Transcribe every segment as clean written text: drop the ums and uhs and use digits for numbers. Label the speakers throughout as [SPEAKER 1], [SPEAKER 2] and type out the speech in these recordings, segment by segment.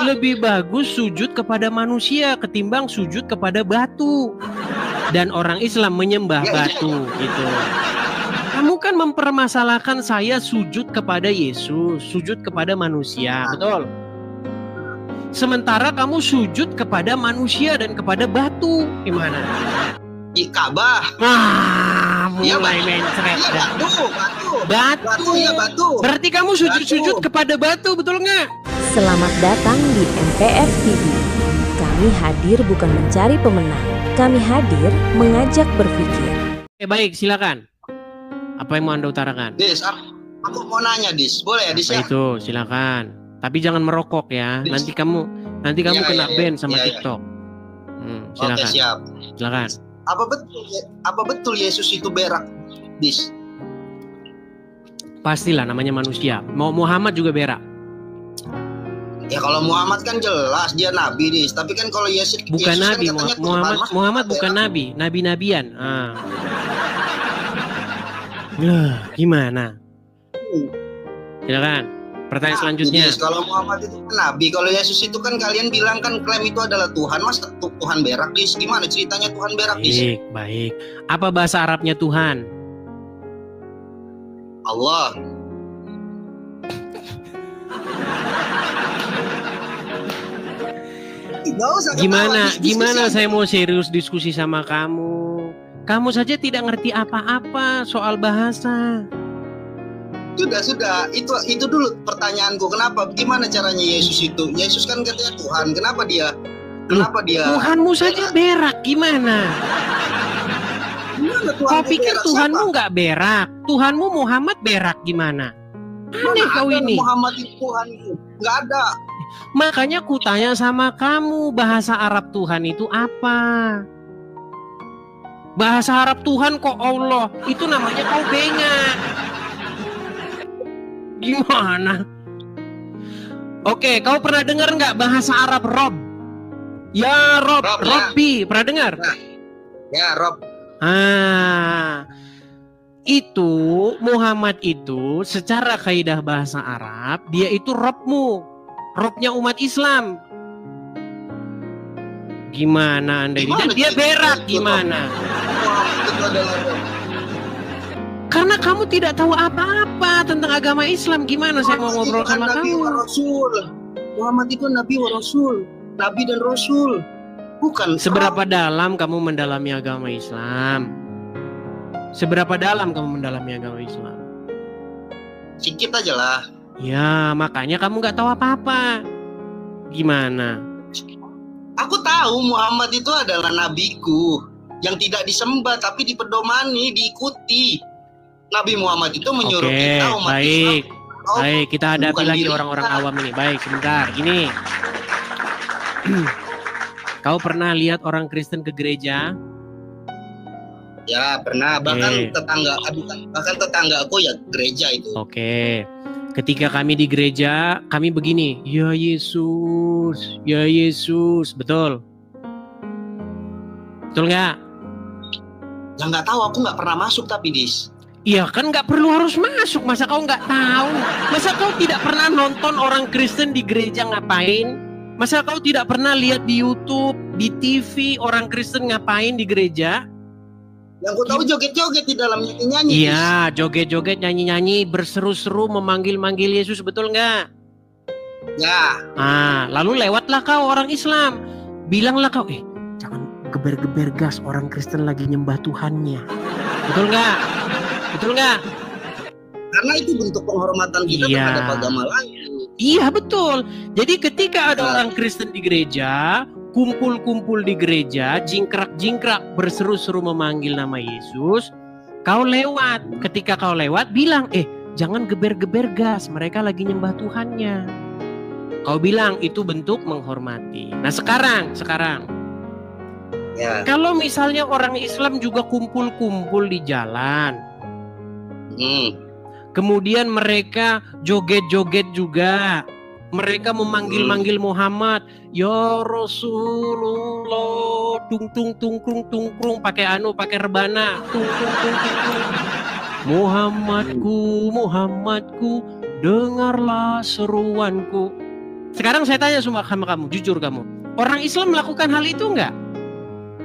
[SPEAKER 1] lebih bagus sujud kepada manusia ketimbang sujud kepada batu. Dan orang Islam menyembah batu gitu. Kamu kan mempermasalahkan saya sujud kepada Yesus, sujud kepada manusia, betul? Sementara kamu sujud kepada manusia dan kepada batu, gimana?
[SPEAKER 2] Di Ka'bah.
[SPEAKER 1] Mulai mencret.
[SPEAKER 2] Batu.
[SPEAKER 1] Berarti kamu sujud Kepada batu, betul nggak?
[SPEAKER 3] Selamat datang di MPF TV. Kami hadir bukan mencari pemenang. Kami hadir mengajak berpikir.
[SPEAKER 1] Baik, silakan. Apa yang mau Anda utarakan?
[SPEAKER 2] Dis, aku mau nanya, Dis. Boleh ya, Dis?
[SPEAKER 1] Apa itu? Silakan. Tapi jangan merokok ya. Dis. Nanti kamu kena ban sama TikTok. Silakan.
[SPEAKER 2] Oke, siap.
[SPEAKER 1] Silakan.
[SPEAKER 2] Apa betul Yesus itu berak, Dis?
[SPEAKER 1] Pastilah, namanya manusia. Muhammad juga berak.
[SPEAKER 2] Ya kalau Muhammad kan jelas dia nabi, Dis. Tapi kan kalau Yesus
[SPEAKER 1] bukan
[SPEAKER 2] Yesus
[SPEAKER 1] nabi,
[SPEAKER 2] kan
[SPEAKER 1] Muhammad bukan nabi, nabi-nabian. Gimana? Silakan. Pertanyaan selanjutnya.
[SPEAKER 2] Dis, kalau Muhammad itu kan nabi, kalau Yesus itu kan kalian bilang kan klaim itu adalah Tuhan. Masa Tuhan berak, Dis? Gimana ceritanya Tuhan berak, Dis?
[SPEAKER 1] Baik. Apa bahasa Arabnya Tuhan?
[SPEAKER 2] Allah.
[SPEAKER 1] Gimana saya mau serius diskusi sama kamu? Kamu saja tidak ngerti apa-apa soal bahasa.
[SPEAKER 2] Sudah. Itu dulu pertanyaanku. Kenapa? Gimana caranya Yesus itu? Yesus kan katanya Tuhan. Kenapa dia?
[SPEAKER 1] Tuhanmu saja berak. Gimana? Kau pikir Tuhanmu nggak berak? Tuhanmu Muhammad berak gimana? Aneh kau ini.
[SPEAKER 2] Muhammad itu Tuhan itu nggak ada.
[SPEAKER 1] Makanya ku tanya sama kamu, bahasa Arab Tuhan itu apa? Bahasa Arab Tuhan kok Allah, itu namanya kau bengak. Gimana? Oke, kau pernah dengar nggak bahasa Arab Rob? Ya Rob, Robbi, pernah dengar?
[SPEAKER 2] Ya Rob.
[SPEAKER 1] Itu Muhammad itu secara kaidah bahasa Arab, dia itu Robnya umat Islam. Gimana Anda ini? Dan dia berak gimana? Karena kamu tidak tahu apa-apa tentang agama Islam. Gimana saya mau ngobrol sama kamu?
[SPEAKER 2] Muhammad itu Nabi wa Rasul. Nabi dan Rasul. Bukan.
[SPEAKER 1] Seberapa dalam kamu mendalami agama Islam? Seberapa dalam kamu mendalami agama Islam?
[SPEAKER 2] Sedikit aja lah.
[SPEAKER 1] Ya, makanya kamu nggak tahu apa-apa. Gimana?
[SPEAKER 2] Aku tahu Muhammad itu adalah nabiku yang tidak disembah tapi dipedomani, diikuti. Nabi Muhammad itu menyuruh kita umat Islam.
[SPEAKER 1] Baik, kita hadapi lagi orang-orang awam ini. Baik, sebentar. Gini. Kau pernah lihat orang Kristen ke gereja?
[SPEAKER 2] Ya, pernah. Bahkan tetangga aku ya gereja itu.
[SPEAKER 1] Oke. Ketika kami di gereja, kami begini, ya Yesus, betul? Betul nggak?
[SPEAKER 2] Ya nggak tahu, aku nggak pernah masuk tapi Dis.
[SPEAKER 1] Iya kan nggak perlu harus masuk, masa kau nggak tahu? Masa kau tidak pernah nonton orang Kristen di gereja ngapain? Masa kau tidak pernah lihat di YouTube, di TV orang Kristen ngapain di gereja?
[SPEAKER 2] Yang ku tahu joget-joget di dalam nyanyi-nyanyi.
[SPEAKER 1] Iya, joget-joget, nyanyi-nyanyi, berseru-seru, memanggil-manggil Yesus, betul nggak?
[SPEAKER 2] Ya.
[SPEAKER 1] Lalu lewatlah kau orang Islam, bilanglah kau, jangan geber-geber gas, orang Kristen lagi nyembah Tuhannya, betul nggak? Betul nggak?
[SPEAKER 2] Karena itu bentuk penghormatan kita terhadap agama lain.
[SPEAKER 1] Iya betul. Jadi ketika ada orang Kristen di gereja, kumpul-kumpul di gereja, jingkrak-jingkrak, berseru-seru memanggil nama Yesus, kau lewat. Ketika kau lewat, bilang, jangan geber-geber gas, mereka lagi nyembah Tuhannya. Kau bilang itu bentuk menghormati. Nah sekarang,
[SPEAKER 2] ya.
[SPEAKER 1] Kalau misalnya orang Islam juga kumpul-kumpul di jalan, kemudian mereka joget-joget juga. Mereka memanggil-manggil Muhammad, ya Rasulullah, tung pakai rebana, tung. Muhammadku, dengarlah seruanku. Sekarang saya tanya sama kamu, jujur kamu. Orang Islam melakukan hal itu enggak?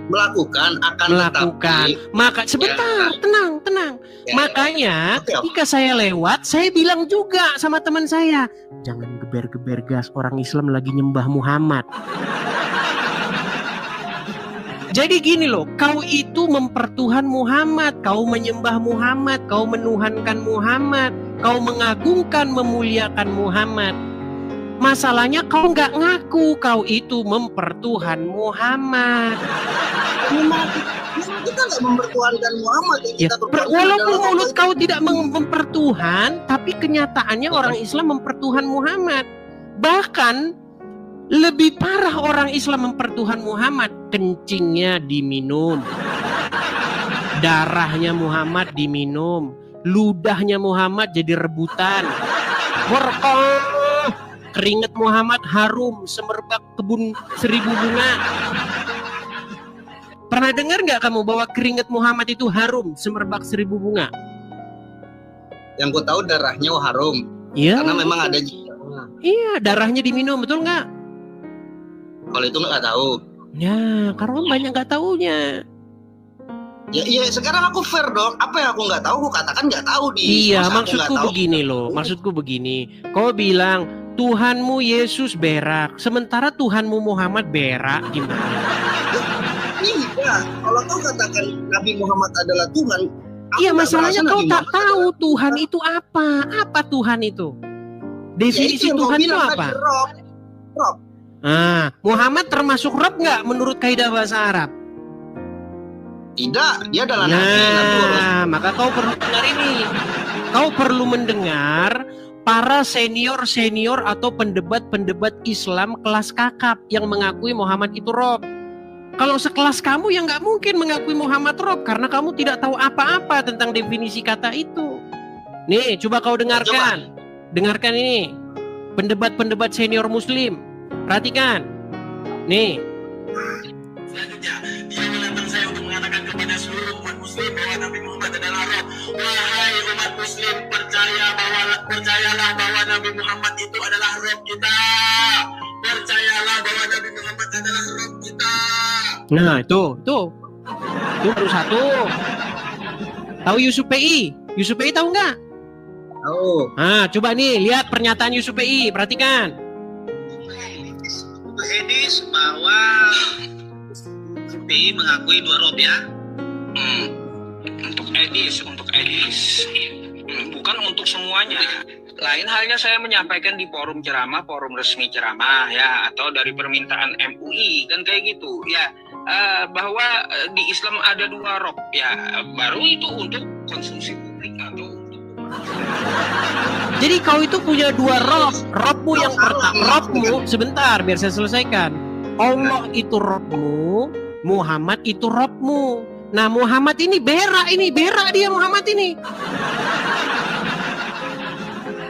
[SPEAKER 2] Melakukan, akan
[SPEAKER 1] melakukan. Maka sebentar,
[SPEAKER 2] ya.
[SPEAKER 1] tenang. Ya, makanya ketika saya lewat, saya bilang juga sama teman saya, jangan geber-geber gas, orang Islam lagi nyembah Muhammad. Jadi gini loh, kau itu mempertuhan Muhammad, kau menyembah Muhammad, kau menuhankan Muhammad, kau mengagungkan, memuliakan Muhammad. Masalahnya kau nggak ngaku kau itu mempertuhan Muhammad.
[SPEAKER 2] Kita nggak mempertuhankan Muhammad.
[SPEAKER 1] Ya, walaupun mulut kau tidak mempertuhan, tapi kenyataannya orang Islam mempertuhan Muhammad. Bahkan lebih parah orang Islam mempertuhan Muhammad, kencingnya diminum, darahnya Muhammad diminum, ludahnya Muhammad jadi rebutan, keringat Muhammad harum semerbak kebun 1000 bunga. Pernah dengar nggak kamu bahwa keringat Muhammad itu harum semerbak 1000 bunga?
[SPEAKER 2] Yang ku tahu darahnya harum.
[SPEAKER 1] Iya.
[SPEAKER 2] Karena memang ada.
[SPEAKER 1] Iya, darahnya diminum, betul nggak?
[SPEAKER 2] Kalau itu nggak tahu.
[SPEAKER 1] Ya, karena banyak nggak taunya.
[SPEAKER 2] Ya iya, sekarang aku fair dong. Apa yang aku nggak tahu, aku katakan nggak tahu di.
[SPEAKER 1] Iya, maksudku begini loh. Maksudku begini. Kau bilang Tuhanmu Yesus berak, sementara Tuhanmu Muhammad berak, gimana?
[SPEAKER 2] Iya, kalau kau katakan Nabi Muhammad adalah Tuhan.
[SPEAKER 1] Iya, masalahnya kau tak tahu Tuhan itu apa. Apa Tuhan itu? Definisi ya, Tuhan itu apa?
[SPEAKER 2] Rob.
[SPEAKER 1] Ah, Muhammad termasuk Rob nggak menurut kaidah bahasa Arab?
[SPEAKER 2] Tidak, dia adalah Nabi.
[SPEAKER 1] Nah, maka kau perlu dengar ini. Kau perlu mendengar para senior atau pendebat Islam kelas kakap yang mengakui Muhammad itu Rob. Kalau sekelas kamu yang nggak mungkin mengakui Muhammad Rob karena kamu tidak tahu apa-apa tentang definisi kata itu. Nih, coba kau dengarkan. Dengarkan ini. Pendebat senior Muslim. Perhatikan. Nih.
[SPEAKER 4] Selanjutnya, dia menantang saya untuk mengatakan kepada seluruh umat Muslim bahwa Nabi Muhammad adalah Rob. Wahai umat Muslim, percayalah bahwa Nabi Muhammad itu adalah Rob kita. Percayalah bahwa Nabi Muhammad adalah Rob kita.
[SPEAKER 1] Nah, itu baru satu. Tahu Yusuf PI? Yusuf PI tahu nggak?
[SPEAKER 2] Tahu.
[SPEAKER 1] Nah, coba nih lihat pernyataan Yusuf PI. Perhatikan.
[SPEAKER 4] Untuk hadis bahwa PI mengakui 2 Rob ya. Untuk edis, bukan untuk semuanya. Lain halnya saya menyampaikan di forum ceramah, forum resmi ceramah ya, atau dari permintaan MUI kan kayak gitu ya, bahwa di Islam ada 2 Rob ya, baru itu untuk konsumsi publik atau untuk.
[SPEAKER 1] Jadi kau itu punya 2 Rob. Robmu yang pertama, Robmu sebentar biar saya selesaikan. Allah itu Robmu, Muhammad itu Robmu. Nah, Muhammad ini berak dia Muhammad ini.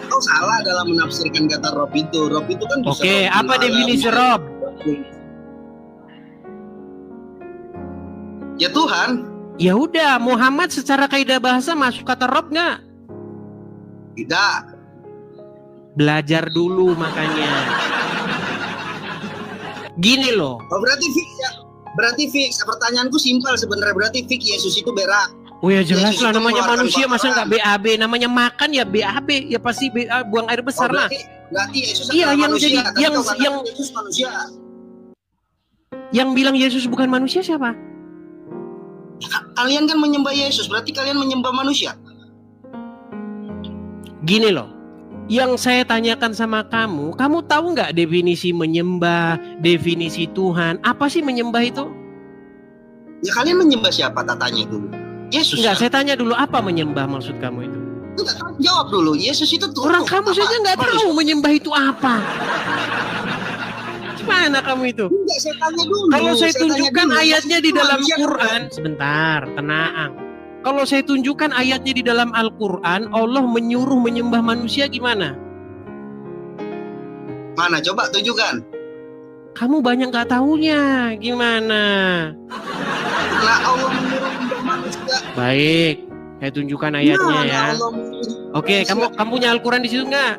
[SPEAKER 2] Kau salah dalam menafsirkan kata Rob itu. Rob itu kan bisa.
[SPEAKER 1] Oke, apa definisi Rob?
[SPEAKER 2] Ya Tuhan.
[SPEAKER 1] Ya udah, Muhammad secara kaidah bahasa masuk kata Rob nggak?
[SPEAKER 2] Tidak.
[SPEAKER 1] Belajar dulu makanya. Gini loh.
[SPEAKER 2] Oh, berarti fix ya. Berarti fix. Pertanyaanku simpel sebenarnya. Berarti fix Yesus itu berak.
[SPEAKER 1] Oh ya jelas lah, namanya manusia masa nggak BAB, namanya makan ya BAB, ya pasti buang air besar lah.
[SPEAKER 2] Berarti Yesus
[SPEAKER 1] iya, yang
[SPEAKER 2] manusia.
[SPEAKER 1] jadi yang
[SPEAKER 2] Yesus manusia.
[SPEAKER 1] Yang bilang Yesus bukan manusia siapa?
[SPEAKER 2] Kalian kan menyembah Yesus, berarti kalian menyembah manusia.
[SPEAKER 1] Gini loh, yang saya tanyakan sama kamu tahu nggak definisi menyembah, definisi Tuhan? Apa sih menyembah itu?
[SPEAKER 2] Ya kalian menyembah siapa? Tanya dulu. Yesus.
[SPEAKER 1] Enggak, saya tanya dulu apa menyembah maksud kamu itu?
[SPEAKER 2] Enggak, jawab dulu. Yesus itu Tuhan.
[SPEAKER 1] Orang kamu saja nggak tahu menyembah itu apa. Gimana kamu itu?
[SPEAKER 2] Enggak, saya tanya dulu.
[SPEAKER 1] Kalau saya tunjukkan ayatnya di dalam Quran, sebentar, tenang. Kalau saya tunjukkan ayatnya di dalam Al-Quran, Allah menyuruh menyembah manusia gimana?
[SPEAKER 2] Mana? Coba tunjukkan.
[SPEAKER 1] Kamu banyak nggak tahunya, gimana?
[SPEAKER 2] Nah, Allah menyuruh menyembah manusia.
[SPEAKER 1] Baik, saya tunjukkan ayatnya ya. Oke, kamu punya Al-Quran di situ nggak?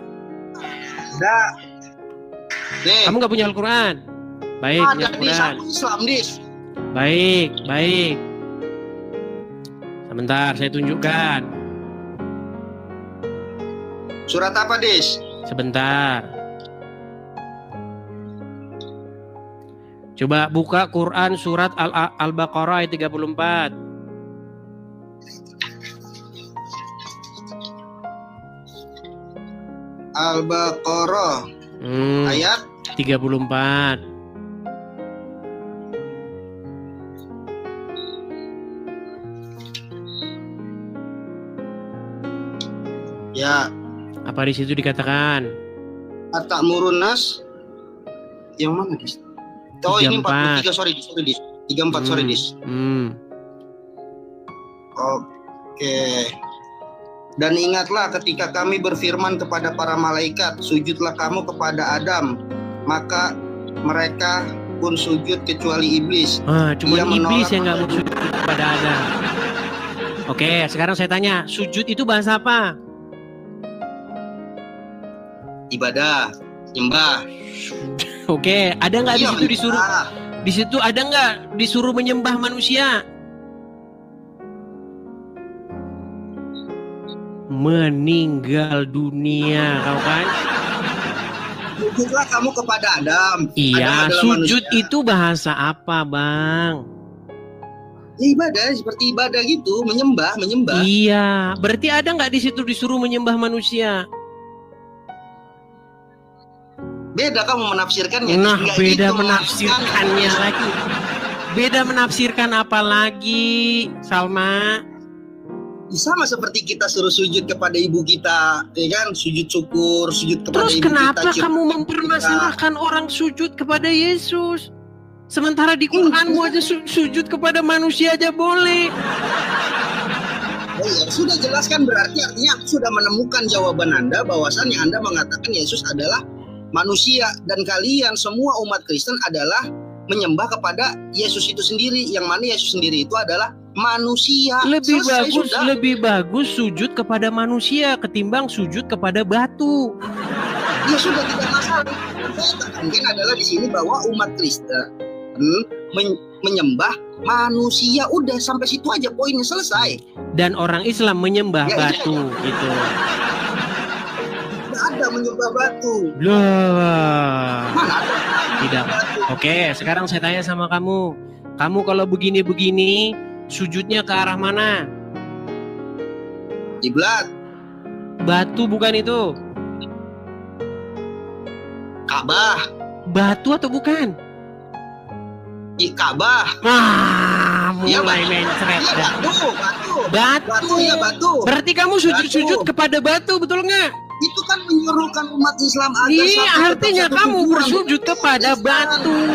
[SPEAKER 2] Enggak. Nih.
[SPEAKER 1] Kamu nggak punya Al-Quran? Baik, punya
[SPEAKER 2] Ada di
[SPEAKER 1] Al-Quran.
[SPEAKER 2] saku Islam, Dis.
[SPEAKER 1] Baik, baik. Sebentar, saya tunjukkan.
[SPEAKER 2] Surat apa, Dis?
[SPEAKER 1] Sebentar. Coba buka Quran surat Al-Baqarah ayat 34.
[SPEAKER 2] Al-Baqarah ayat
[SPEAKER 1] 34.
[SPEAKER 2] Ya,
[SPEAKER 1] Apa di situ dikatakan?
[SPEAKER 2] at-ta'murun nas yang mana, Dis? Oh, ini 43, sorry, Dis. 34, sorry, Dis. Oke. Dan ingatlah ketika kami berfirman kepada para malaikat, sujudlah kamu kepada Adam, maka mereka pun sujud kecuali iblis.
[SPEAKER 1] Cuma iblis yang nggak mau sujud kepada Adam. Oke, sekarang saya tanya, sujud itu bahasa apa?
[SPEAKER 2] Ibadah, nyembah.
[SPEAKER 1] Oke, ada nggak di situ disuruh?
[SPEAKER 2] menyembah.
[SPEAKER 1] Di situ ada nggak disuruh menyembah manusia? Meninggal dunia, kau kan?
[SPEAKER 2] Sujudlah kamu kepada Adam.
[SPEAKER 1] Iya,
[SPEAKER 2] Adam adalah
[SPEAKER 1] sujud
[SPEAKER 2] manusia.
[SPEAKER 1] itu bahasa apa, Bang?
[SPEAKER 2] Ya, ibadah, seperti ibadah gitu, menyembah.
[SPEAKER 1] Iya, berarti ada nggak di situ disuruh menyembah manusia?
[SPEAKER 2] Beda kamu menafsirkannya.
[SPEAKER 1] Nah,
[SPEAKER 2] Nggak
[SPEAKER 1] beda
[SPEAKER 2] gitu
[SPEAKER 1] menafsirkannya lagi. Beda menafsirkan apa lagi, Salma?
[SPEAKER 2] Sama seperti kita suruh sujud kepada ibu kita, ya kan? Sujud syukur, sujud kepada
[SPEAKER 1] Terus
[SPEAKER 2] ibu
[SPEAKER 1] kenapa
[SPEAKER 2] kita.
[SPEAKER 1] kamu mempermasalahkan orang sujud kepada Yesus? Sementara di Quranmu aja sujud kepada manusia aja boleh.
[SPEAKER 2] Oh ya, sudah jelaskan, berarti artinya aku sudah menemukan jawaban Anda bahwasannya Anda mengatakan Yesus adalah manusia dan kalian semua umat Kristen adalah menyembah kepada Yesus itu sendiri, yang mana Yesus sendiri itu adalah manusia.
[SPEAKER 1] Lebih bagus sujud kepada manusia ketimbang sujud kepada batu.
[SPEAKER 2] Ya sudah, tidak masalah. Saya katakan adalah di sini bahwa umat Kristen menyembah manusia, udah sampai situ aja poinnya, selesai.
[SPEAKER 1] Dan orang Islam menyembah batu gitu.
[SPEAKER 2] Tidak ada menyembah batu.
[SPEAKER 1] Lah.
[SPEAKER 2] Mana ada?
[SPEAKER 1] Tidak. Oke, sekarang saya tanya sama kamu. Kamu kalau begini-begini sujudnya ke arah mana?
[SPEAKER 2] Kiblat.
[SPEAKER 1] Batu bukan itu?
[SPEAKER 2] Ka'bah.
[SPEAKER 1] Batu atau bukan?
[SPEAKER 2] Ka'bah.
[SPEAKER 1] Mulai mencret dah. Batu.
[SPEAKER 2] Ya, batu.
[SPEAKER 1] Berarti kamu sujud-sujud kepada batu, betul nggak?
[SPEAKER 2] Itu kan menyuruhkan umat Islam agar
[SPEAKER 1] iya, artinya kamu bersujud kepada batu.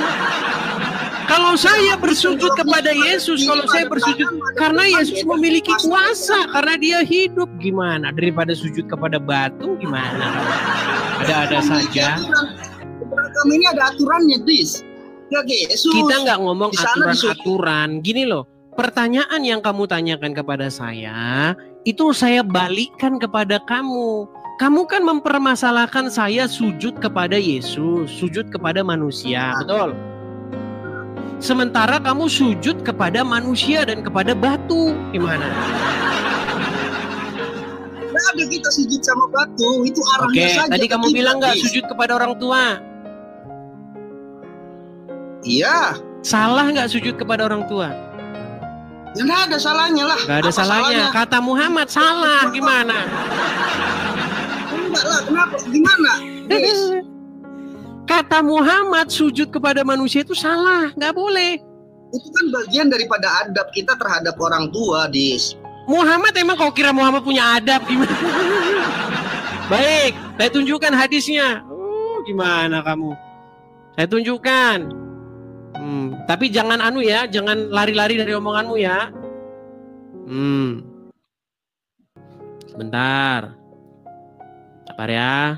[SPEAKER 1] Kalau saya bersujud kepada Yesus, kalau saya bersujud karena Yesus memiliki kuasa, karena dia hidup, gimana? Daripada sujud kepada batu, gimana? Ada-ada saja.
[SPEAKER 2] Beragama ini ada aturannya, Dis. Ya, Yesus.
[SPEAKER 1] Kita nggak ngomong aturan-aturan. Gini loh, pertanyaan yang kamu tanyakan kepada saya, itu saya balikkan kepada kamu. Kamu kan mempermasalahkan saya sujud kepada Yesus, sujud kepada manusia, betul? Sementara kamu sujud kepada manusia dan kepada batu, gimana?
[SPEAKER 2] Nah, ada kita sujud sama batu, itu arahnya saja.
[SPEAKER 1] Oke, tadi kamu bilang nggak sujud kepada orang tua?
[SPEAKER 2] Iya.
[SPEAKER 1] Salah nggak sujud kepada orang tua?
[SPEAKER 2] Ya, nggak ada salahnya lah.
[SPEAKER 1] Nggak ada salahnya. Kata Muhammad salah, gimana?
[SPEAKER 2] Enggak lah, kenapa? Gimana?
[SPEAKER 1] Kata Muhammad sujud kepada manusia itu salah, nggak boleh.
[SPEAKER 2] Itu kan bagian daripada adab kita terhadap orang tua, Dis.
[SPEAKER 1] Muhammad emang kau kira Muhammad punya adab gimana? Baik, saya tunjukkan hadisnya. Gimana kamu? Saya tunjukkan. Tapi jangan jangan lari-lari dari omonganmu ya. Sebentar. Sabar ya.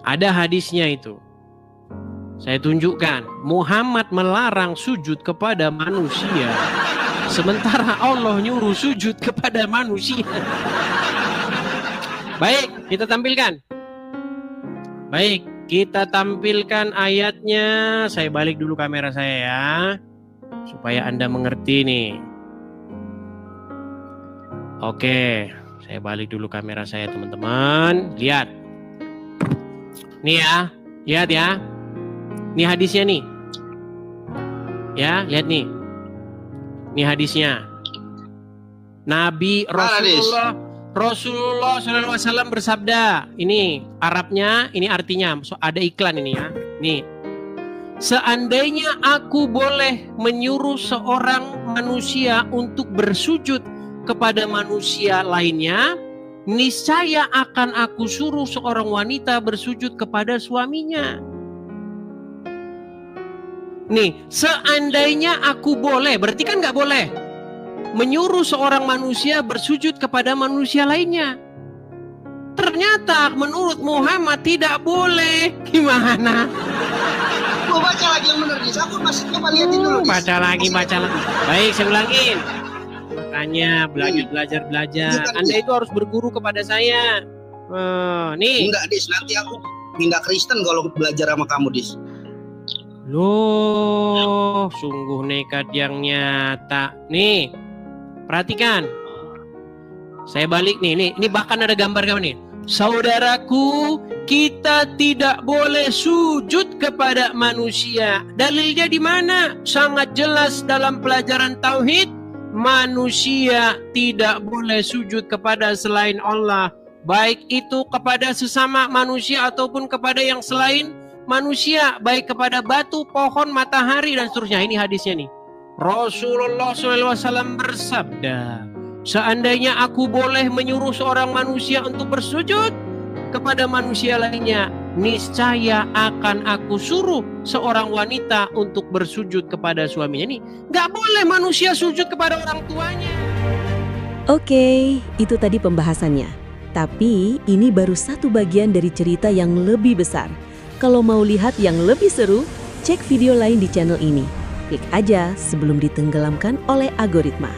[SPEAKER 1] Ada hadisnya itu. Saya tunjukkan. Muhammad melarang sujud kepada manusia, sementara Allah nyuruh sujud kepada manusia. Baik, kita tampilkan. Baik, kita tampilkan ayatnya. Saya balik dulu kamera saya ya, supaya Anda mengerti nih. Oke, saya balik dulu kamera saya teman-teman. Lihat. Nih ya, lihat ya. Ini hadisnya nih. Ya, lihat nih. Ini hadisnya. Nabi Rasulullah SAW bersabda. Ini Arabnya, ini artinya. So, ada iklan ini ya. Nih. Seandainya aku boleh menyuruh seorang manusia untuk bersujud kepada manusia lainnya, niscaya akan aku suruh seorang wanita bersujud kepada suaminya. Nih, seandainya aku boleh, berarti kan nggak boleh menyuruh seorang manusia bersujud kepada manusia lainnya. Ternyata menurut Muhammad tidak boleh. Gimana?
[SPEAKER 2] Mau baca lagi yang benar, Dis. Aku masih coba lihatin dulu, Dis.
[SPEAKER 1] Baca lagi. Baik, saya ulangin. Makanya belajar. Anda itu harus berguru kepada saya. Nih.
[SPEAKER 2] Enggak, Dis. Nanti aku pindah Kristen kalau belajar sama kamu, Dis.
[SPEAKER 1] Loh, sungguh nekat yang nyata. Nih, perhatikan. Saya balik nih. Ini bahkan ada gambar nih. Saudaraku, kita tidak boleh sujud kepada manusia. Dalilnya di mana? Sangat jelas dalam pelajaran tauhid. Manusia tidak boleh sujud kepada selain Allah, baik itu kepada sesama manusia ataupun kepada yang selain manusia, baik kepada batu, pohon, matahari dan seterusnya. Ini hadisnya nih. Rasulullah SAW bersabda, seandainya aku boleh menyuruh seorang manusia untuk bersujud kepada manusia lainnya, niscaya akan aku suruh seorang wanita untuk bersujud kepada suaminya. Nih, nggak boleh manusia sujud kepada orang tuanya.
[SPEAKER 3] Oke, itu tadi pembahasannya. Tapi ini baru satu bagian dari cerita yang lebih besar. Kalau mau lihat yang lebih seru, cek video lain di channel ini. Klik aja sebelum ditenggelamkan oleh algoritma.